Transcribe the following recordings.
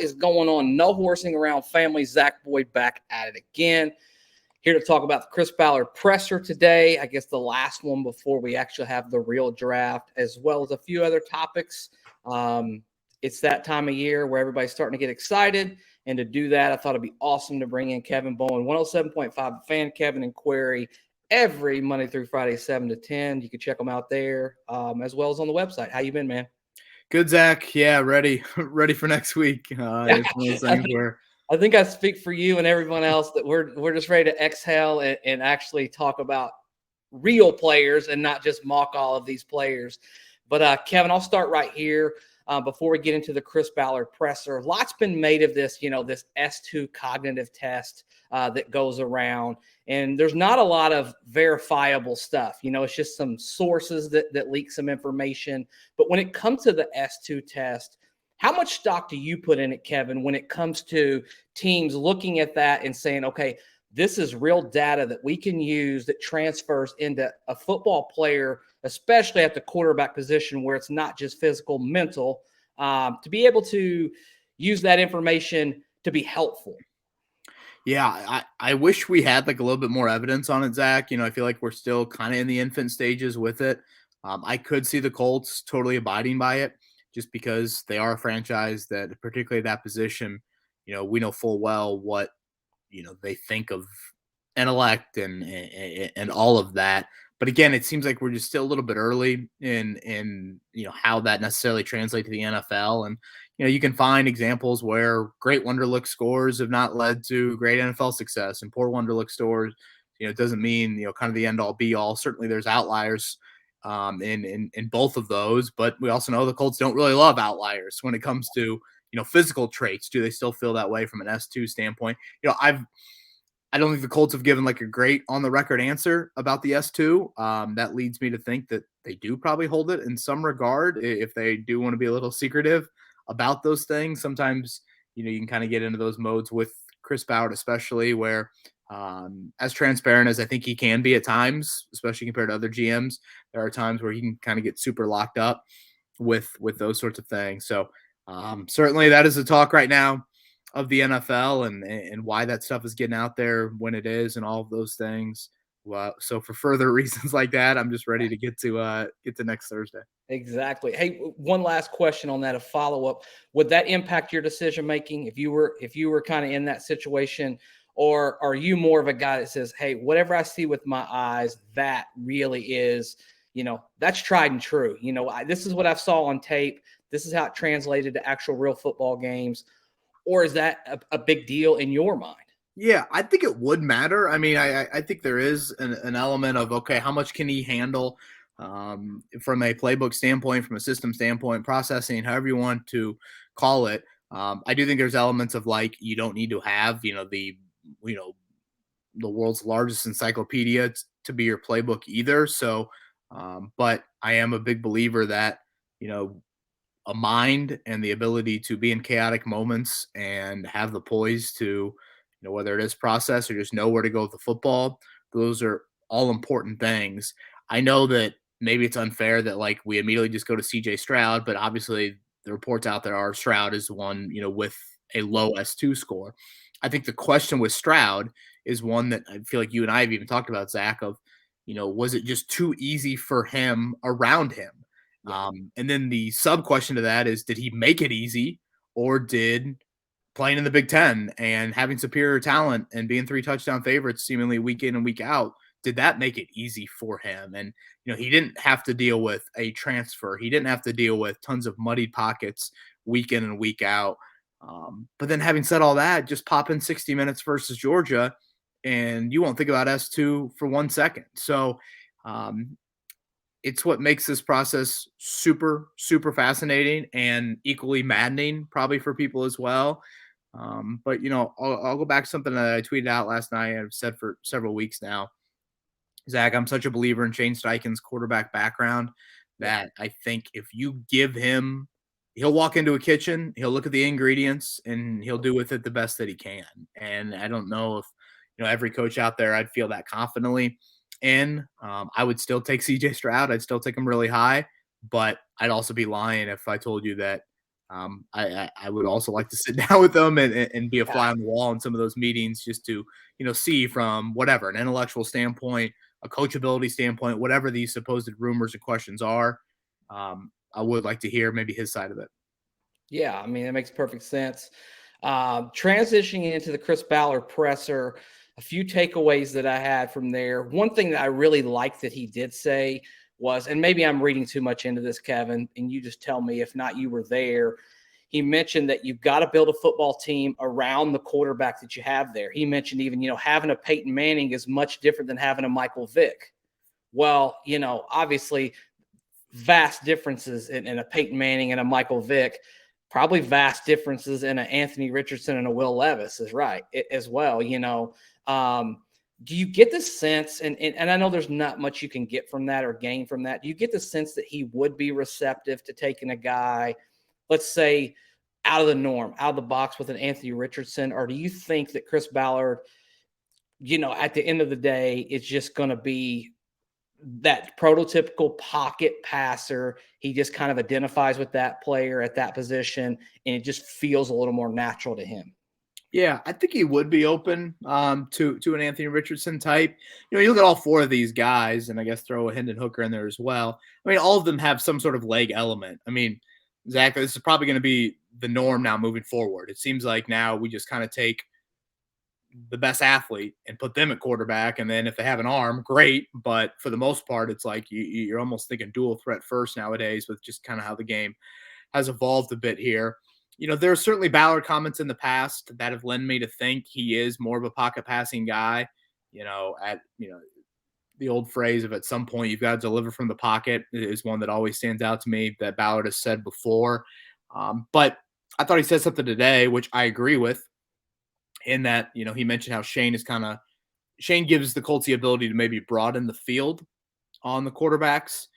is going on? No horsing around, family. Zach Boyd back at it again. Here to talk about the Chris Ballard presser today. I guess the last one before we actually have the real draft, as well as a few other topics. It's that time of year where everybody's starting to get excited. And to do that, I thought it'd be awesome to bring in Kevin Bowen, 107.5 Fan, Kevin and Query, every Monday through Friday, 7 to 10. You can check them out there, as well as on the website. How you been, man? Good, Zach. Yeah, ready for next week. It's one of those things where I think I speak for you and everyone else that we're just ready to exhale and actually talk about real players and not just mock all of these players. But Kevin, I'll start right here before we get into the Chris Ballard presser. Lots been made of this, this S2 cognitive test that goes around, and there's not a lot of verifiable stuff. It's just some sources that leak some information. But when it comes to the S2 test, how much stock do you put in it, Kevin, when it comes to teams looking at that and saying, okay, this is real data that we can use that transfers into a football player, especially at the quarterback position where it's not just physical, mental, to be able to use that information to be helpful? Yeah, I wish we had like a little bit more evidence on it, Zach. I feel like we're still kind of in the infant stages with it. I could see the Colts totally abiding by it just because they are a franchise that, particularly that position, we know full well what, they think of intellect and all of that. But again, it seems like we're just still a little bit early in how that necessarily translates to the NFL. And you can find examples where great Wonderlic scores have not led to great NFL success, and poor Wonderlic scores, it doesn't mean kind of the end all be all. Certainly, there's outliers in both of those, but we also know the Colts don't really love outliers when it comes to physical traits. Do they still feel that way from an S2 standpoint? I don't think the Colts have given like a great on the record answer about the S2. That leads me to think that they do probably hold it in some regard if they do want to be a little secretive about those things. Sometimes, you can kind of get into those modes with Chris Ballard, especially where as transparent as I think he can be at times, especially compared to other GMs, there are times where he can kind of get super locked up with those sorts of things. So certainly that is the talk right now of the NFL and why that stuff is getting out there when it is and all of those things. Well, so for further reasons like that, I'm just ready to get to next Thursday. Exactly. Hey, one last question on that, a follow-up. Would that impact your decision making if you were kind of in that situation, or are you more of a guy that says, hey, whatever I see with my eyes, that really is, that's tried and true. This is what I saw on tape. This is how it translated to actual real football games. Or is that a big deal in your mind? Yeah, I think it would matter. I mean, I think there is an element of, okay, how much can he handle from a playbook standpoint, from a system standpoint, processing, however you want to call it. I do think there's elements of like, you don't need to have, the world's largest encyclopedia to be your playbook either. So, but I am a big believer that, a mind and the ability to be in chaotic moments and have the poise to, whether it is process or just know where to go with the football, those are all important things. I know that maybe it's unfair that like we immediately just go to CJ Stroud, but obviously the reports out there are Stroud is one, with a low S2 score. I think the question with Stroud is one that I feel like you and I have even talked about, Zach, of, was it just too easy for him around him? And then the sub question to that is, did he make it easy, or did playing in the Big Ten and having superior talent and being 3 touchdown favorites seemingly week in and week out, did that make it easy for him? And, he didn't have to deal with a transfer. He didn't have to deal with tons of muddied pockets week in and week out. But then having said all that, just pop in 60 minutes versus Georgia and you won't think about S2 for 1 second. So, it's what makes this process super, super fascinating and equally maddening, probably for people as well. But I'll go back to something that I tweeted out last night and I've said for several weeks now. Zach, I'm such a believer in Shane Steichen's quarterback background that I think if you give him, he'll walk into a kitchen, he'll look at the ingredients, and he'll do with it the best that he can. And I don't know if every coach out there I'd feel that confidently in. I would still take CJ Stroud. I'd still take him really high, but I'd also be lying if I told you that I would also like to sit down with them and be a Yeah. fly on the wall in some of those meetings just to, see from whatever, an intellectual standpoint, a coachability standpoint, whatever these supposed rumors and questions are. I would like to hear maybe his side of it. Yeah, I mean, that makes perfect sense. Transitioning into the Chris Ballard presser, a few takeaways that I had from there. One thing that I really liked that he did say was, and maybe I'm reading too much into this, Kevin, and you just tell me if not, you were there. He mentioned that you've got to build a football team around the quarterback that you have there. He mentioned even, having a Peyton Manning is much different than having a Michael Vick. Well, obviously vast differences in a Peyton Manning and a Michael Vick, probably vast differences in an Anthony Richardson and a Will Levis is right as well. Do you get the sense, and I know there's not much you can get from that or gain from that. Do you get the sense that he would be receptive to taking a guy, let's say, out of the norm, out of the box with an Anthony Richardson? Or do you think that Chris Ballard, at the end of the day, is just going to be that prototypical pocket passer? He just kind of identifies with that player at that position, and it just feels a little more natural to him. Yeah, I think he would be open to an Anthony Richardson type. You look at all four of these guys, and I guess throw a Hendon Hooker in there as well. I mean, all of them have some sort of leg element. I mean, Zach, this is probably going to be the norm now moving forward. It seems like now we just kind of take the best athlete and put them at quarterback, and then if they have an arm, great. But for the most part, it's like you're almost thinking dual threat first nowadays with just kind of how the game has evolved a bit here. There are certainly Ballard comments in the past that have led me to think he is more of a pocket passing guy. The old phrase of at some point you've got to deliver from the pocket is one that always stands out to me that Ballard has said before. But I thought he said something today, which I agree with, in that, he mentioned how Shane gives the Colts the ability to maybe broaden the field on the quarterbacks,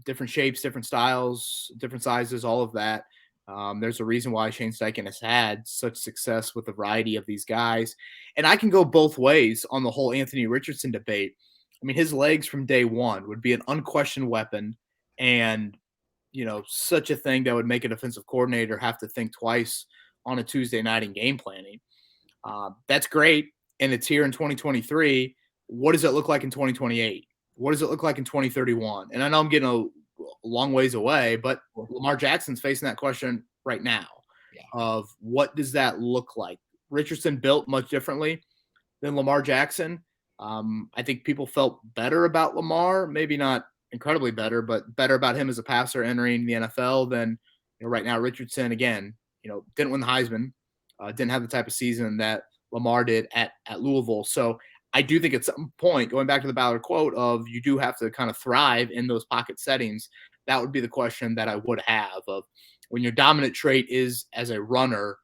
different shapes, different styles, different sizes, all of that. There's a reason why Shane Steichen has had such success with a variety of these guys. And I can go both ways on the whole Anthony Richardson debate. I mean, his legs from day one would be an unquestioned weapon, and, such a thing that would make a defensive coordinator have to think twice on a Tuesday night in game planning. That's great, and it's here in 2023. What does it look like in 2028? What does it look like in 2031? And I know I'm getting a long ways away, but Lamar Jackson's facing that question right now of what does that look like? Richardson built much differently than Lamar Jackson. I think people felt better about Lamar, maybe not incredibly better, but better about him as a passer entering the NFL than right now. Richardson, again, didn't win the Heisman, didn't have the type of season that Lamar did at Louisville. So I do think at some point, going back to the Ballard quote of you do have to kind of thrive in those pocket settings, that would be the question that I would have of when your dominant trait is as a runner,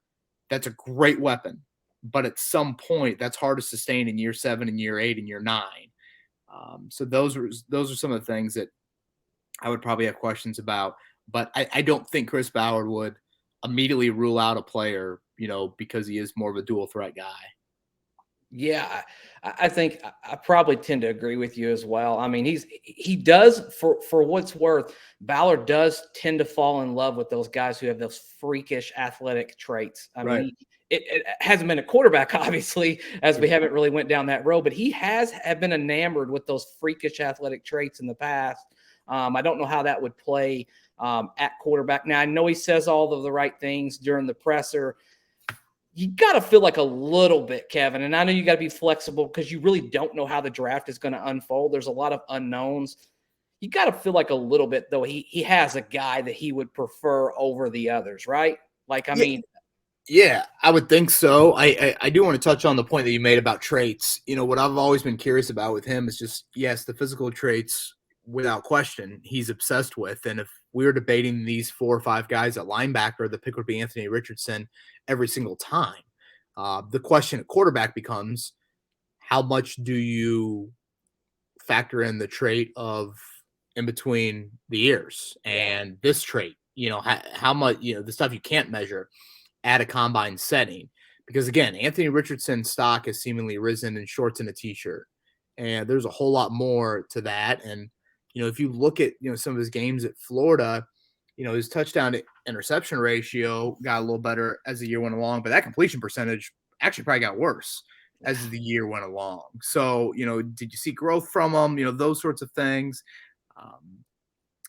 that's a great weapon. But at some point, that's hard to sustain in year 7 and year 8 and year 9. So those are some of the things that I would probably have questions about. But I don't think Chris Ballard would immediately rule out a player, because he is more of a dual threat guy. Yeah, I think I probably tend to agree with you as well. I mean, he does, for what's worth, Ballard does tend to fall in love with those guys who have those freakish athletic traits. I mean, it hasn't been a quarterback, obviously, as we haven't really went down that road, but he have been enamored with those freakish athletic traits in the past. I don't know how that would play at quarterback. Now, I know he says all of the right things during the presser. You got to feel like a little bit, Kevin. And I know you got to be flexible because you really don't know how the draft is going to unfold. There's a lot of unknowns. You got to feel like a little bit, though, he has a guy that he would prefer over the others, right? Like, I mean. Yeah, I would think so. I do want to touch on the point that you made about traits. What I've always been curious about with him is just, yes, the physical traits, without question, he's obsessed with. And if we were debating these 4 or 5 guys at linebacker, the pick would be Anthony Richardson every single time. The question at quarterback becomes, how much do you factor in the trait of in between the ears and this trait? How much, the stuff you can't measure at a combine setting. Because again, Anthony Richardson's stock has seemingly risen in shorts and a t-shirt. And there's a whole lot more to that. And, if you look at, some of his games at Florida, his touchdown to interception ratio got a little better as the year went along, but that completion percentage actually probably got worse as the year went along. So, did you see growth from him? Those sorts of things.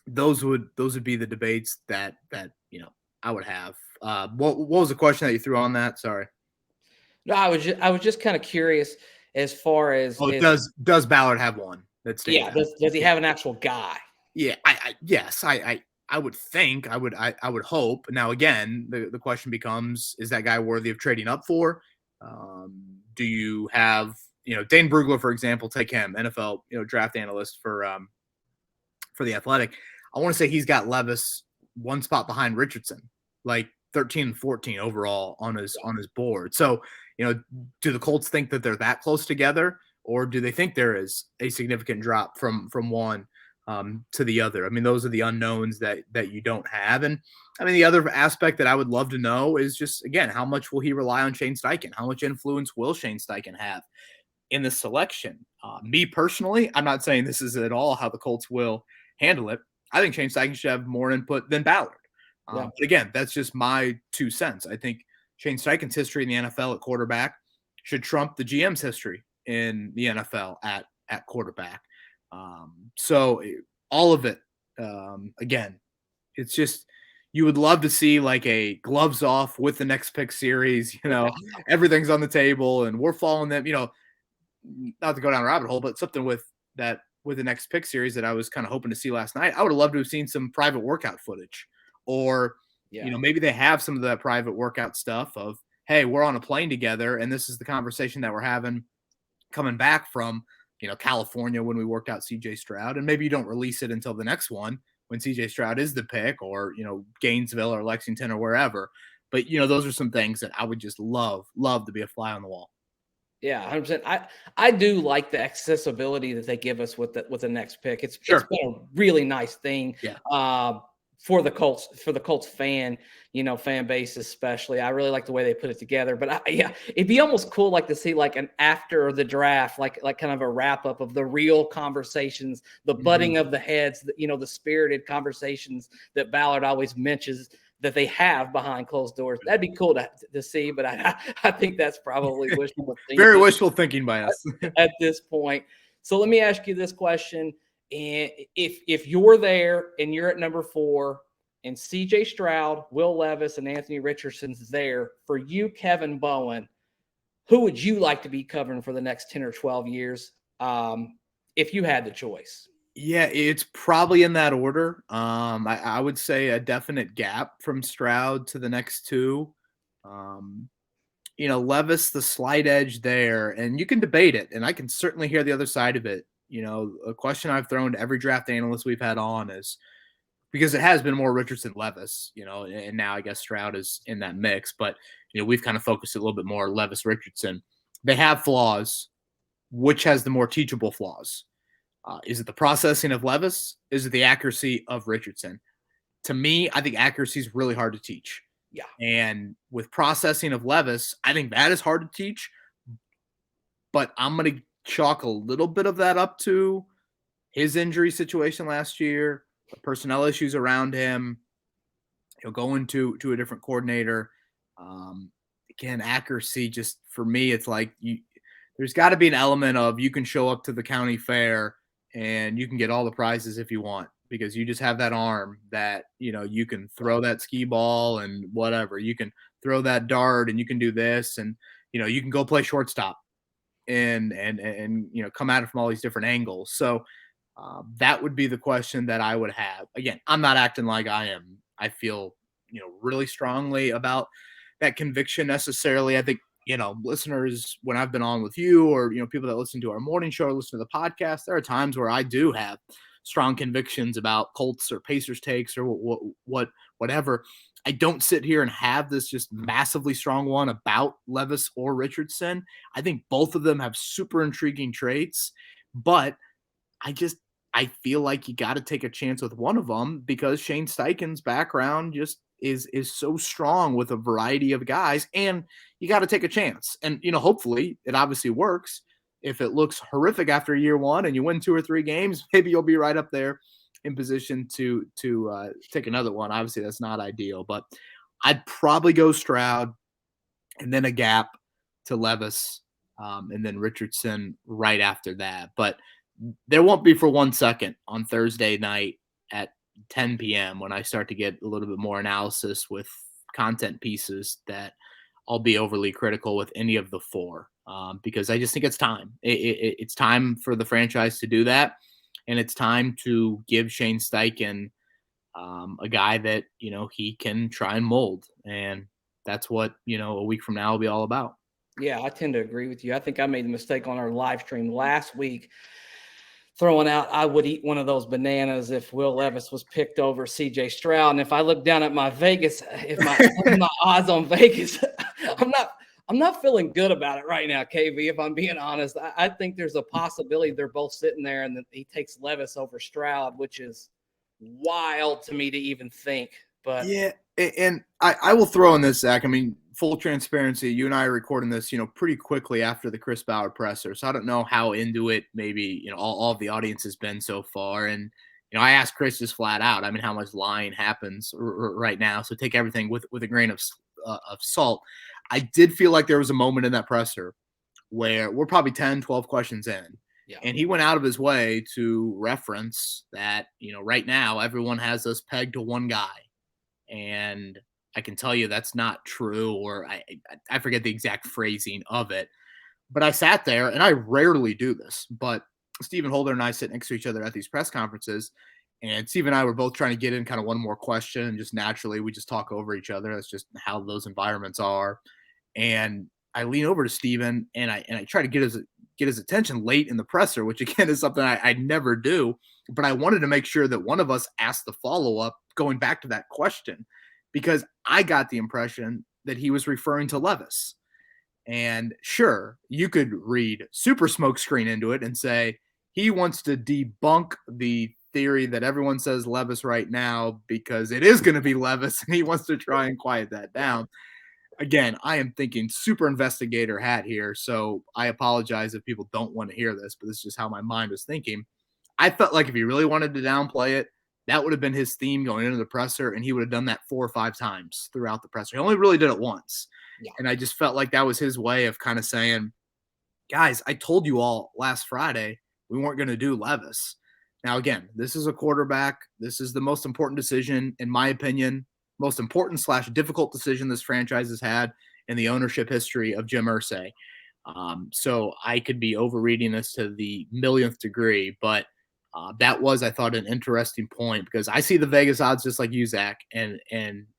Those would be the debates that I would have. What was the question that you threw on that? Sorry. No, I was just kind of curious as far as, Does Ballard have one that stands yeah, out? does he have an actual guy? Yeah, yes, I would think, I would hope. Now again, the question becomes: is that guy worthy of trading up for? Do you have Dane Brugler, for example? Take him, NFL draft analyst for the Athletic. I want to say he's got Levis one spot behind Richardson, like 13 and 14 overall on his board. So, do the Colts think that they're that close together, or do they think there is a significant drop from one to the other? I mean, those are the unknowns that you don't have. And I mean, the other aspect that I would love to know is just, again, how much will he rely on Shane Steichen? How much influence will Shane Steichen have in the selection? Me personally, I'm not saying this is at all how the Colts will handle it. I think Shane Steichen should have more input than Ballard. But again, that's just my 2 cents. I think Shane Steichen's history in the NFL at quarterback should trump the GM's history in the NFL at quarterback. So all of it, again, it's just, you would love to see like a gloves off with the next pick series. Everything's on the table and we're following them. Not to go down a rabbit hole, but something with the next pick series that I was kind of hoping to see last night. I would have loved to have seen some private workout footage, or maybe they have some of that private workout stuff of, hey, we're on a plane together and this is the conversation that we're having coming back from California when we worked out CJ Stroud, and maybe you don't release it until the next one when CJ Stroud is the pick, or Gainesville or Lexington or wherever. But those are some things that I would just love to be a fly on the wall. Yeah, 100%. I do like the accessibility that they give us with the next pick. It's been a really nice thing. Yeah. For the Colts fan base especially. I really like the way they put it together. But it'd be almost cool like to see like an after the draft, like kind of a wrap up of the real conversations, the butting of the heads, the spirited conversations that Ballard always mentions that they have behind closed doors. That'd be cool to see, but I think that's probably wishful thinking. Very wishful thinking by us at this point. So let me ask you this question. And if you're there and you're at number 4 and CJ Stroud, Will Levis, and Anthony Richardson's there, for you, Kevin Bowen, who would you like to be covering for the next 10 or 12 years if you had the choice? Yeah, it's probably in that order. I would say a definite gap from Stroud to the next 2. Levis, the slight edge there, and you can debate it, and I can certainly hear the other side of it. A question I've thrown to every draft analyst we've had on is, because it has been more Richardson Levis, and now I guess Stroud is in that mix, but we've kind of focused a little bit more Levis Richardson. They have flaws. Which has the more teachable flaws? Is it the processing of Levis? Is it the accuracy of Richardson? To me, I think accuracy is really hard to teach. Yeah. And with processing of Levis, I think that is hard to teach. But I'm going to chalk a little bit of that up to his injury situation last year, the personnel issues around him, going to a different coordinator. Again, accuracy, just for me, it's like there's got to be an element of you can show up to the county fair and you can get all the prizes if you want, because you just have that arm that, you can throw that skee ball and whatever. You can throw that dart and you can do this, and, you can go play shortstop and come at it from all these different angles. So that would be the question that I would have. Again, I'm not acting like I am. I feel, really strongly about that conviction necessarily. I think, listeners, when I've been on with you, or, people that listen to our morning show or listen to the podcast, there are times where I do have strong convictions about Colts or Pacers takes or whatever. I don't sit here and have this just massively strong one about Levis or Richardson. I think both of them have super intriguing traits, but I feel like you got to take a chance with one of them, because Shane Steichen's background just is so strong with a variety of guys, and you got to take a chance. And, hopefully it obviously works. If it looks horrific after year 1 and you win 2 or 3 games, maybe you'll be right up there in position to take another one. Obviously, that's not ideal, but I'd probably go Stroud and then a gap to Levis, and then Richardson right after that. But there won't be for 1 second on Thursday night at 10 p.m. when I start to get a little bit more analysis with content pieces that I'll be overly critical with any of the four, because I just think it's time. It's time for the franchise to do that, and it's time to give Shane Steichen a guy that he can try and mold, and that's what a week from now will be all about. Yeah, I tend to agree with you. I think I made the mistake on our live stream last week throwing out I would eat one of those bananas if Will Levis was picked over CJ Stroud. And if I look down at my Vegas, if my odds on Vegas, I'm not feeling good about it right now, KB, if I'm being honest. I think there's a possibility they're both sitting there and that he takes Levis over Stroud, which is wild to me to even think. But yeah, and I will throw in this, Zach. I mean, full transparency, you and I are recording this, pretty quickly after the Chris Ballard presser. So I don't know how into it maybe, all of the audience has been so far. And, I asked Chris just flat out, I mean, how much lying happens right now. So take everything with a grain of salt. I did feel like there was a moment in that presser where we're probably 10, 12 questions in. yeah. And he went out of his way to reference that, right now everyone has us pegged to one guy. And I can tell you that's not true, or I forget the exact phrasing of it. But I sat there, and I rarely do this, but Stephen Holder and I sit next to each other at these press conferences, and Steve and I were both trying to get in kind of one more question, and just naturally we just talk over each other. That's just how those environments are. And I lean over to Stephen, and I try to get his attention late in the presser, which again is something I never do. But I wanted to make sure that one of us asked the follow-up going back to that question, because I got the impression that he was referring to Levis. And sure, you could read super smokescreen into it and say he wants to debunk the theory that everyone says Levis right now because it is going to be Levis, and he wants to try and quiet that down. Again, I am thinking super investigator hat here, so I apologize if people don't want to hear this, but this is just how my mind was thinking. I felt like if he really wanted to downplay it, that would have been his theme going into the presser, and he would have done that 4 or 5 times throughout the presser. He only really did it once. Yeah. And I just felt like that was his way of kind of saying, guys, I told you all last Friday we weren't going to do Levis. Now, again, this is a quarterback. This is the most important decision, in my opinion, most important / difficult decision this franchise has had in the ownership history of Jim Irsay. So I could be overreading this to the millionth degree, but that was, I thought, an interesting point, because I see the Vegas odds just like you, Zach, and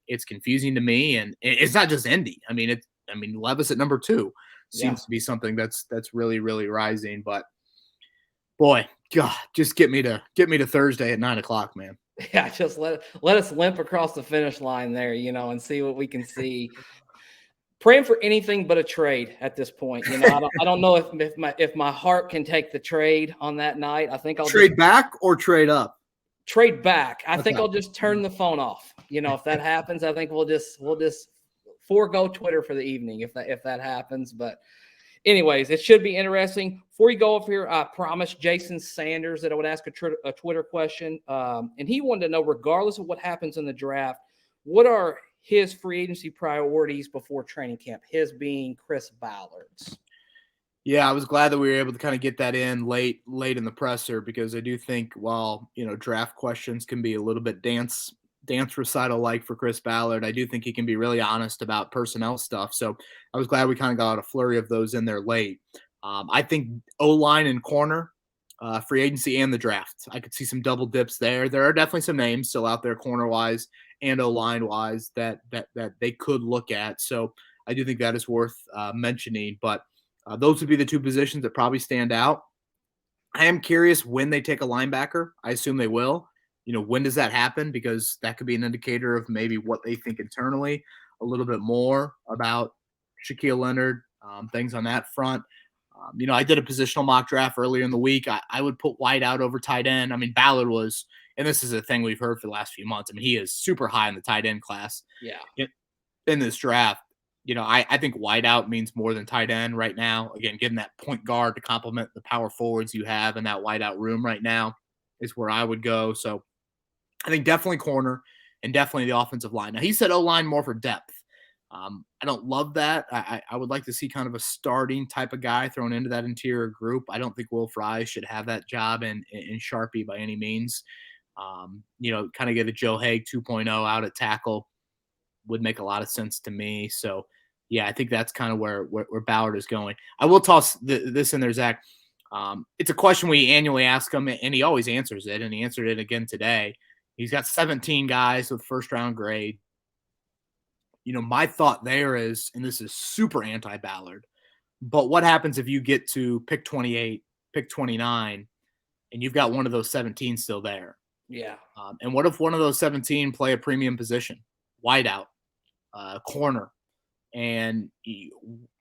it's confusing to me. And it's not just Indy. I mean, Levis at number 2 seems to be something that's really, really rising. But boy, God, just get me to Thursday at 9:00, man. Yeah, just let us limp across the finish line there, and see what we can see. Praying for anything but a trade at this point. I don't know if my heart can take the trade on that night. I think I'll trade back or trade up. Trade back. I Okay. think I'll just turn the phone off. If that happens, I think we'll just forego Twitter for the evening if that happens. But anyways, it should be interesting. Before you go up here, I promised Jason Sanders that I would ask a Twitter question, and he wanted to know, regardless of what happens in the draft, what are his free agency priorities before training camp, his being Chris Ballards? Yeah, I was glad that we were able to kind of get that in late in the presser, because I do think while, draft questions can be a little bit dance recital like for Chris Ballard, I do think he can be really honest about personnel stuff. So I was glad we kind of got a flurry of those in there late. I think O-line and corner, free agency and the draft, I could see some double dips there. There are definitely some names still out there corner-wise and O-line wise that they could look at. So I do think that is worth mentioning, but those would be the 2 positions that probably stand out. I am curious when they take a linebacker. I assume they will. When does that happen? Because that could be an indicator of maybe what they think internally a little bit more about Shaquille Leonard, things on that front. I did a positional mock draft earlier in the week. I would put White out over tight end. I mean, Ballard was, and this is a thing we've heard for the last few months, I mean, he is super high in the tight end class. Yeah. In this draft. I think wideout means more than tight end right now. Again, getting that point guard to complement the power forwards you have in that wideout room right now is where I would go. So I think definitely corner and definitely the offensive line. Now, he said O-line more for depth. I don't love that. I would like to see kind of a starting type of guy thrown into that interior group. I don't think Will Fry should have that job in Sharpie by any means. Kind of get a Joe Haig 2.0 out at tackle would make a lot of sense to me. So, yeah, I think that's kind of where Ballard is going. I will toss this in there, Zach. It's a question we annually ask him, and he always answers it, and he answered it again today. He's got 17 guys with first-round grade. My thought there is, and this is super anti-Ballard, but what happens if you get to pick 28, pick 29, and you've got one of those 17 still there? Yeah. And what if one of those 17 play a premium position, wideout, corner? And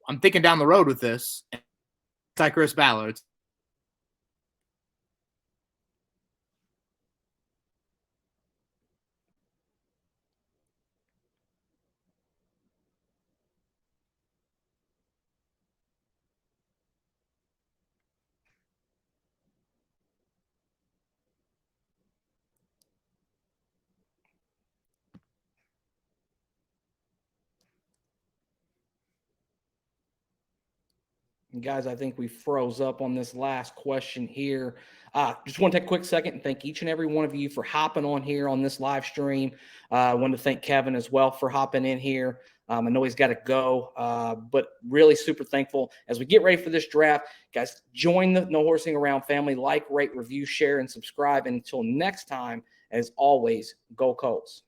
I'm thinking down the road with this. Chris Ballard. Guys, I think we froze up on this last question here. Just want to take a quick second and thank each and every one of you for hopping on here on this live stream. I want to thank Kevin as well for hopping in here. I know he's got to go, but really super thankful as we get ready for this draft. Guys, join the No Horsing Around family. Like, rate, review, share, and subscribe. And until next time, as always, go Colts.